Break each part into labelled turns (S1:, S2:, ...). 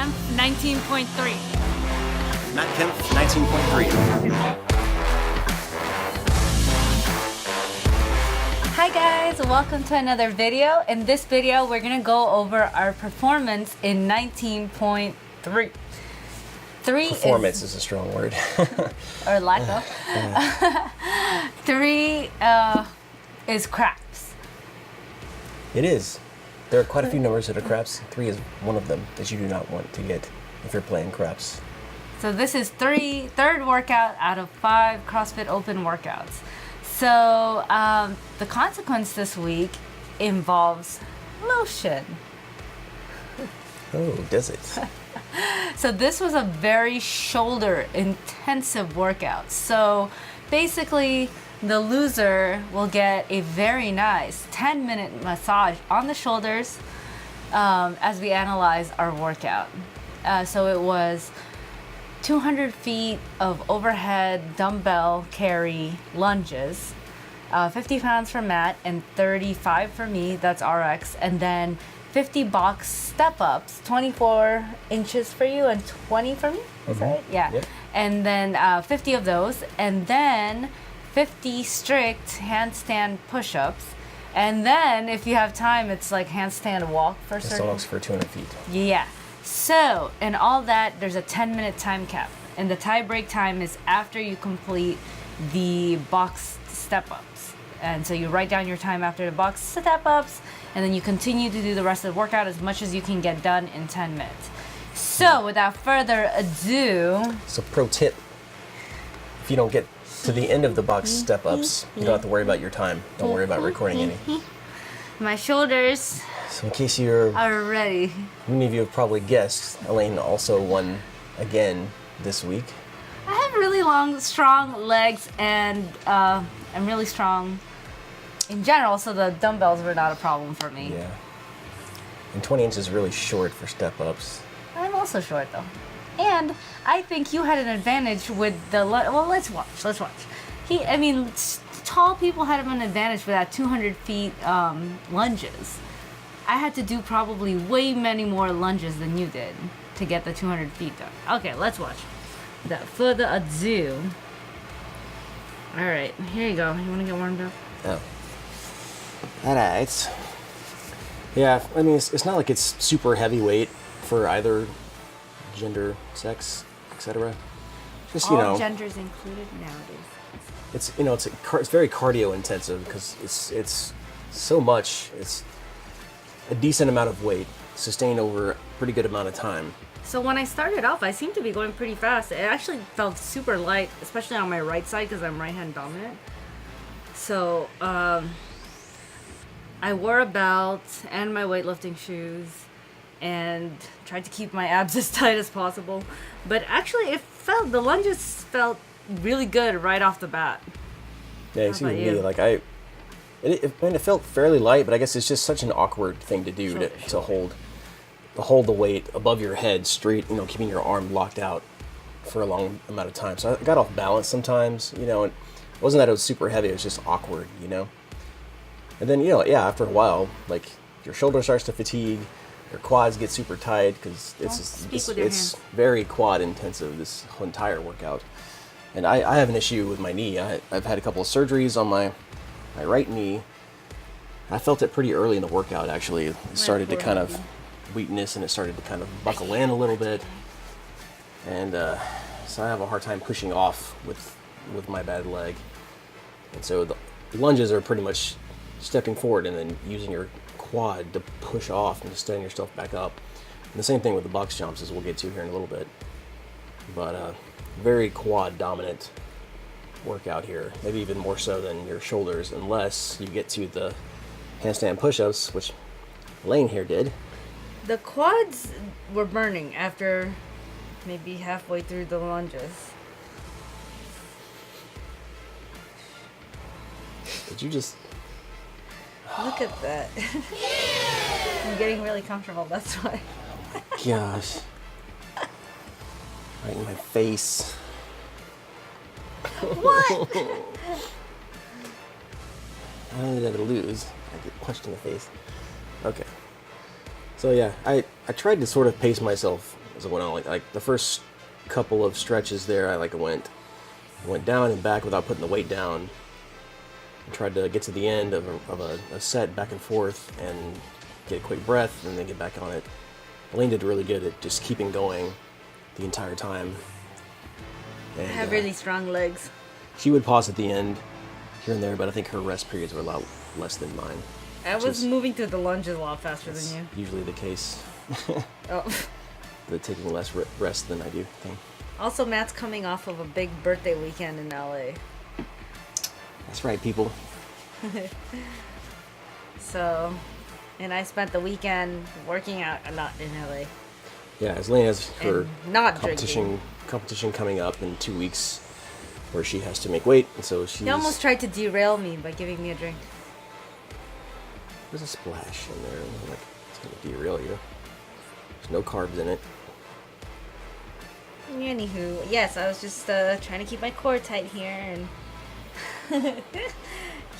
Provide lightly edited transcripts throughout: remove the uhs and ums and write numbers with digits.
S1: Kemp 19.3.
S2: Matt Kemp 19.3.
S1: Hi guys, welcome to another video. In this video, we're gonna go over our performance in 19.3.
S2: Performance is a strong word.
S1: Or lack of. 3 is craps.
S2: It is. There are quite a few numbers that are craps. 3 is one of them that you do not want to get if you're playing craps.
S1: So this is third workout out of 5 CrossFit Open workouts. So the consequence this week involves lotion.
S2: Oh, does it?
S1: So this was a very shoulder intensive workout. So basically the loser will get a very nice 10-minute massage on the shoulders as we analyze our workout. So it was 200 feet of overhead dumbbell carry lunges, 50 pounds for Matt and 35 for me, that's RX, and then 50 box step-ups, 24 inches for you and 20 for me, is that right? Yeah.
S2: Yep.
S1: And then 50 of those, and then 50 strict handstand push-ups, and then if you have time, it's like handstand walk for certain.
S2: Walks for 200 feet.
S1: Yeah. So, in all that, there's a 10-minute time cap. And the tie break time is after you complete the box step-ups. And so you write down your time after the box step-ups, and then you continue to do the rest of the workout as much as you can get done in 10 minutes. So, without further ado...
S2: So, pro tip, if you don't get to the end of the box step-ups, you don't have to worry about your time. Don't worry about recording any.
S1: My shoulders...
S2: So in case you're...
S1: are ready.
S2: Many of you have probably guessed, Elaine also won again this week.
S1: I have really long, strong legs, and I'm really strong in general, so the dumbbells were not a problem for me.
S2: Yeah. And 20 inches is really short for step-ups.
S1: I'm also short, though. And I think you had an advantage with the... Well, let's watch. Tall people had an advantage with that 200 feet lunges. I had to do probably way many more lunges than you did to get the 200 feet done. Okay, let's watch. Without further ado. Alright, here you go. You want to get warmed up?
S2: Oh. Alright. Yeah, I mean, it's not like it's super heavyweight for either gender, sex, etc. Just,
S1: All genders included nowadays.
S2: It's, it's very cardio intensive because it's so much. It's a decent amount of weight sustained over a pretty good amount of time.
S1: So when I started off, I seemed to be going pretty fast. It actually felt super light, especially on my right side because I'm right-hand dominant. So I wore a belt and my weightlifting shoes and tried to keep my abs as tight as possible. But actually, the lunges felt really good right off the bat.
S2: Yeah, you see with me, like it felt fairly light, but I guess it's just such an awkward thing to do to hold the weight above your head straight, keeping your arm locked out for a long amount of time. So I got off balance sometimes, and it wasn't that it was super heavy, it was just awkward, And then, after a while, like your shoulder starts to fatigue, your quads get super tight because it's very quad intensive, this whole entire workout. And I have an issue with my knee. I've had a couple of surgeries on my right knee. I felt it pretty early in the workout, actually. It started to kind of weakness, and it started to kind of buckle in a little bit. And so I have a hard time pushing off with my bad leg. And so the lunges are pretty much stepping forward and then using your quad to push off and to stand yourself back up. And the same thing with the box jumps, as we'll get to here in a little bit. But very quad dominant workout here, maybe even more so than your shoulders, unless you get to the handstand push-ups, which Lane here did.
S1: The quads were burning after maybe halfway through the lunges.
S2: Did you just...
S1: Look at that. I'm getting really comfortable, that's why.
S2: Gosh. Right in my face.
S1: What?
S2: I don't think I could lose. I get punched in the face. Okay. So yeah, I tried to sort of pace myself as I went on. Like the first couple of stretches there, I went down and back without putting the weight down. And tried to get to the end of a set back and forth and get a quick breath and then get back on it. Elaine did really good at just keeping going the entire time. And,
S1: I have really strong legs.
S2: She would pause at the end here and there, but I think her rest periods were a lot less than mine.
S1: I was moving through the lunges a lot faster than you.
S2: Usually the case.
S1: Oh.
S2: The taking less rest than I do thing.
S1: Also, Matt's coming off of a big birthday weekend in LA.
S2: That's right, people.
S1: So, and I spent the weekend working out a lot in LA.
S2: Yeah, as Lane has her
S1: not
S2: competition coming up in 2 weeks where she has to make weight, and so she's...
S1: He almost tried to derail me by giving me a drink.
S2: There's a splash in there, like it's gonna derail you. There's no carbs in it.
S1: Anywho, yes, I was just trying to keep my core tight here and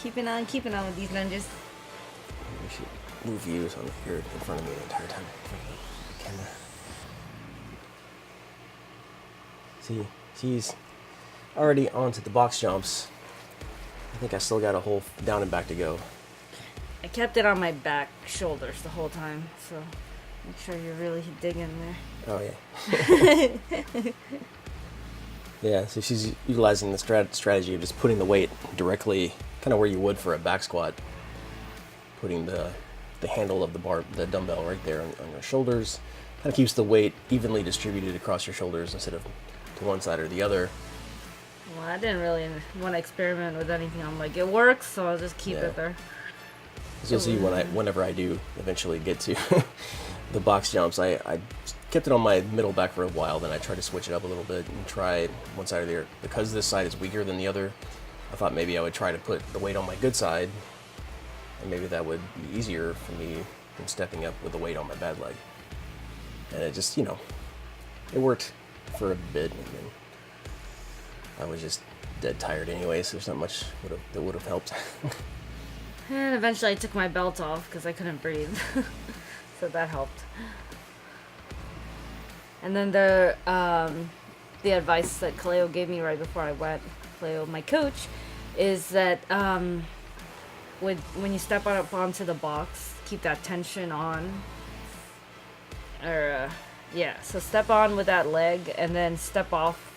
S1: keeping on with these lunges.
S2: We should move you so you're in front of me the entire time. Camera. See, she's already onto the box jumps. I think I still got a whole down and back to go.
S1: I kept it on my back shoulders the whole time, so make sure you're really digging there.
S2: Oh yeah. Yeah, so she's utilizing the strategy of just putting the weight directly, kind of where you would for a back squat. Putting the handle of the dumbbell right there on your shoulders. Kind of keeps the weight evenly distributed across your shoulders instead of to one side or the other.
S1: Well, I didn't really want to experiment with anything. I'm like, it works, so I'll just keep it there.
S2: So you'll see whenever I do eventually get to the box jumps, I kept it on my middle back for a while, then I tried to switch it up a little bit and try one side or the other. Because this side is weaker than the other, I thought maybe I would try to put the weight on my good side, and maybe that would be easier for me than stepping up with the weight on my bad leg. And it just, it worked for a bit, and then I was just dead tired anyway, so there's not much that would have helped.
S1: And eventually I took my belt off because I couldn't breathe. So that helped. And then the advice that Kaleo gave me right before I went, Kaleo, my coach, is that when you step up onto the box, keep that tension on. So step on with that leg and then step off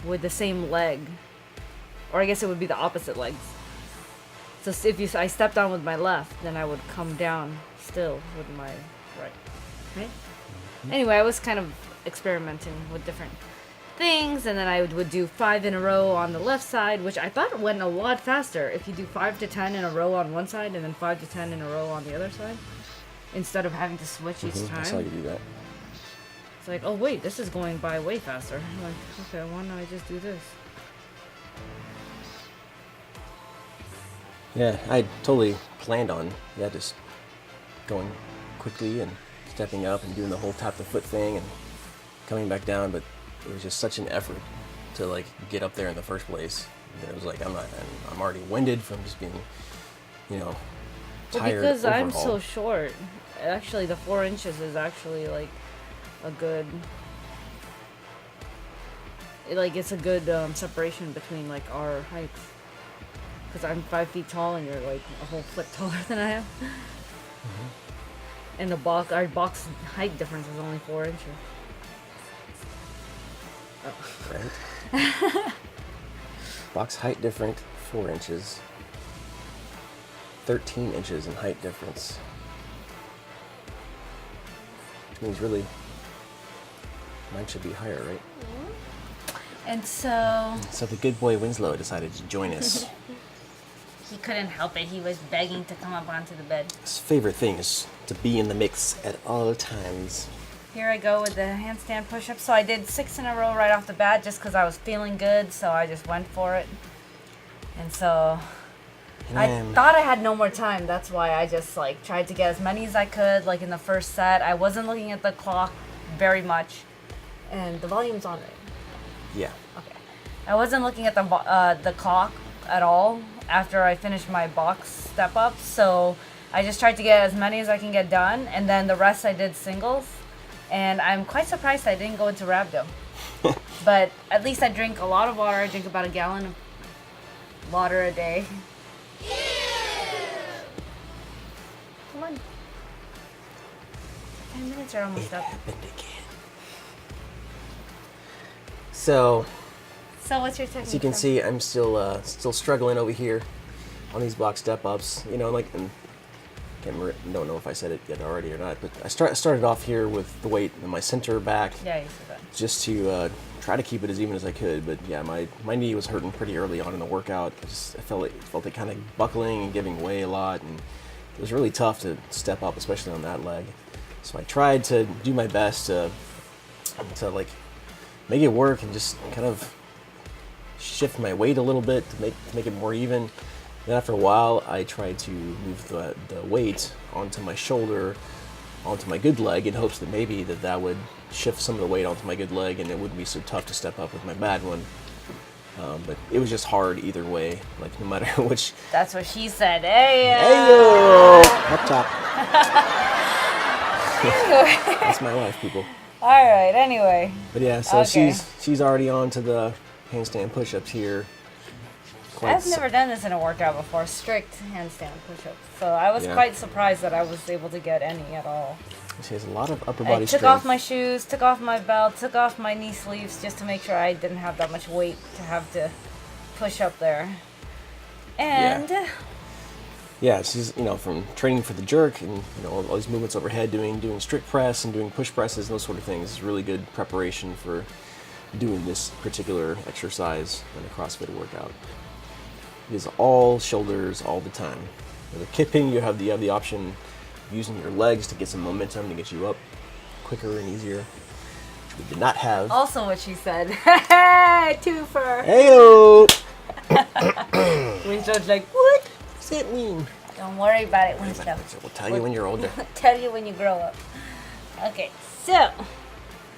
S1: with the same leg. Or I guess it would be the opposite legs. So if I stepped on with my left, then I would come down still with my right. Right? Mm-hmm. Anyway, I was kind of experimenting with different things, and then I would do 5 in a row on the left side, which I thought went a lot faster if you do 5 to 10 in a row on one side and then 5 to 10 in a row on the other side, instead of having to switch each time.
S2: I saw you do that.
S1: It's like, oh wait, this is going by way faster. I'm like, okay, why don't I just do this?
S2: Yeah, I totally planned on just going quickly and stepping up and doing the whole tap the foot thing and coming back down, but it was just such an effort to get up there in the first place. And it was like I'm already winded from just being, tired.
S1: Because
S2: overall.
S1: I'm so short. Actually, the 4 inches is actually a good. It's a good separation between our heights. Because I'm 5 feet tall and you're a whole foot taller than I am. Mm-hmm. And our box height difference is only 4 inches.
S2: Oh. Right. Box height different, 4 inches. 13 inches in height difference. Which means really, mine should be higher, right?
S1: And so
S2: the good boy Winslow decided to join us.
S1: He couldn't help it. He was begging to come up onto the bed.
S2: His favorite thing is to be in the mix at all times.
S1: Here I go with the handstand push-ups. So I did 6 in a row right off the bat just because I was feeling good. So I just went for it. And so I thought I had no more time. That's why I just tried to get as many as I could. In the first set, I wasn't looking at the clock very much. And the volume's on it.
S2: Yeah.
S1: Okay. I wasn't looking at the clock at all after I finished my box step up, so I just tried to get as many as I can get done, and then the rest I did singles. And I'm quite surprised I didn't go into rhabdo. But at least I drink a lot of water. I drink about a gallon of water a day. Come on. 10 minutes are almost up.
S2: Happened again. So
S1: what's your technique?
S2: as you can see, I'm still struggling over here on these box step ups. You know, like, and don't know if I said it yet already or not, but I started off here with the weight in my center back.
S1: Yeah, you said that.
S2: Just to try to keep it as even as I could. But yeah, my knee was hurting pretty early on in the workout. I felt it kind of buckling and giving way a lot, and it was really tough to step up, especially on that leg. So I tried to do my best to like make it work and just kind of shift my weight a little bit to make it more even. Then after a while, I tried to move the weight onto my shoulder, onto my good leg, in hopes that maybe that would shift some of the weight onto my good leg and it wouldn't be so tough to step up with my bad one. But it was just hard either way, like no matter which.
S1: That's what she said. Hey,
S2: Hey-yo! Up top. That's my wife, people.
S1: All right. Anyway.
S2: But yeah, so
S1: Okay.
S2: she's already on to the handstand push-ups here.
S1: I've never done this in a workout before, strict handstand push-ups. So I was quite surprised that I was able to get any at all.
S2: She has a lot of upper body
S1: I took
S2: strength.
S1: off my shoes, took off my belt, took off my knee sleeves just to make sure I didn't have that much weight to have to push up there. And
S2: yeah, she's, you know, from training for the jerk and, you know, all these movements overhead, doing strict press and doing push presses and those sort of things is really good preparation for doing this particular exercise in a CrossFit workout. It is all shoulders all the time. With the kipping, you have the option of using your legs to get some momentum to get you up quicker and easier, which we did not have.
S1: also what she said. Twofer.
S2: Heyo!
S1: Winslow's like, what?
S2: What's that mean?
S1: Don't worry about it, Winslow.
S2: We'll tell you when you're older.
S1: Tell you when you grow up. Okay, so.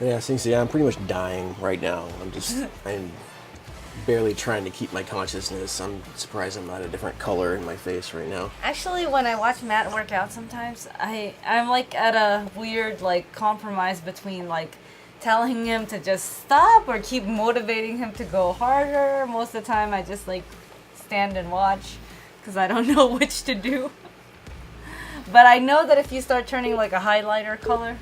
S2: Yeah, so you see, I'm pretty much dying right now. I'm barely trying to keep my consciousness. I'm surprised I'm not a different color in my face right now.
S1: Actually, when I watch Matt work out sometimes, I'm like at a weird like compromise between like telling him to just stop or keep motivating him to go harder. Most of the time I just like stand and watch because I don't know which to do. But I know that if you start turning like a highlighter color,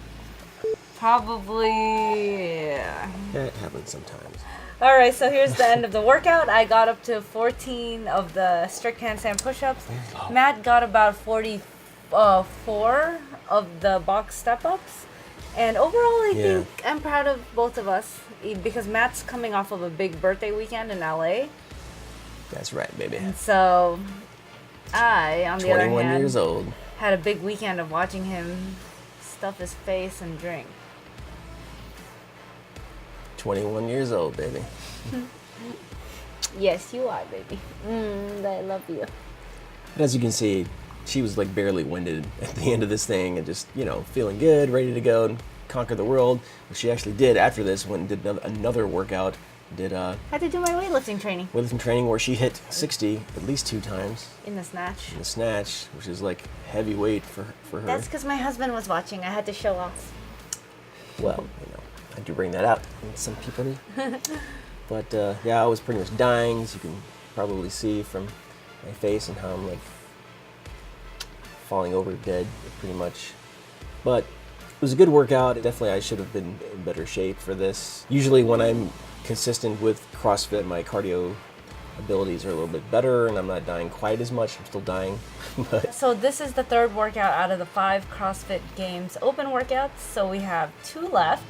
S1: probably, yeah.
S2: That happens sometimes.
S1: All right, so here's the end of the workout. I got up to 14 of the strict handstand push-ups. Matt got about 44 of the box step-ups. And overall, I think I'm proud of both of us because Matt's coming off of a big birthday weekend in LA.
S2: That's right, baby.
S1: And so I, on the other hand,
S2: 21 years old.
S1: Had a big weekend of watching him stuff his face and drink.
S2: 21 years old, baby.
S1: Yes, you are, baby. I love you.
S2: But as you can see, she was like barely winded at the end of this thing and just, you know, feeling good, ready to go and conquer the world. What she actually did after this, went and did another workout.
S1: Had to do my weightlifting training.
S2: Weightlifting training where she hit 60 at least 2 times.
S1: In the snatch.
S2: In the snatch, which is like heavy weight for her.
S1: That's because my husband was watching. I had to show off.
S2: Well, you know, I do bring that up in some people. But yeah, I was pretty much dying, as you can probably see from my face and how I'm like falling over dead, pretty much. But it was a good workout. Definitely, I should have been in better shape for this. Usually, when I'm consistent with CrossFit, my cardio abilities are a little bit better, and I'm not dying quite as much. I'm still dying. But
S1: so this is the third workout out of the 5 CrossFit Games Open workouts. So we have 2 left.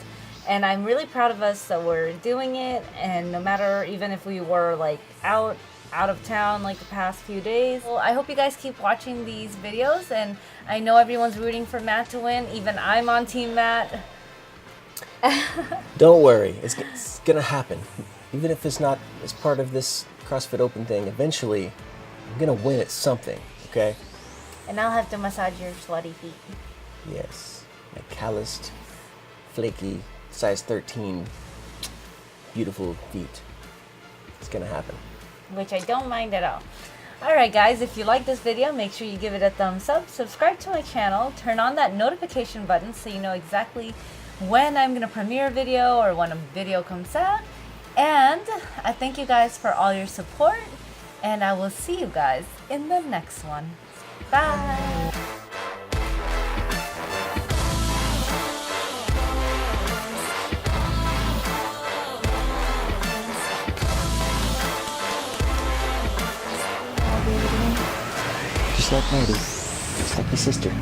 S1: And I'm really proud of us that we're doing it, and no matter, even if we were like out of town like the past few days. Well, I hope you guys keep watching these videos, and I know everyone's rooting for Matt to win. Even I'm on Team Matt.
S2: Don't worry, it's gonna happen. Even if it's not as part of this CrossFit Open thing, eventually I'm gonna win at something, okay?
S1: And I'll have to massage your slutty feet.
S2: Yes, my calloused, flaky, size 13, beautiful feet. It's gonna happen.
S1: Which I don't mind at all. Alright guys, if you like this video, make sure you give it a thumbs up, subscribe to my channel, turn on that notification button so you know exactly when I'm gonna premiere a video or when a video comes out. And I thank you guys for all your support, and I will see you guys in the next one. Bye!
S2: Just like Lady. Just like my sister.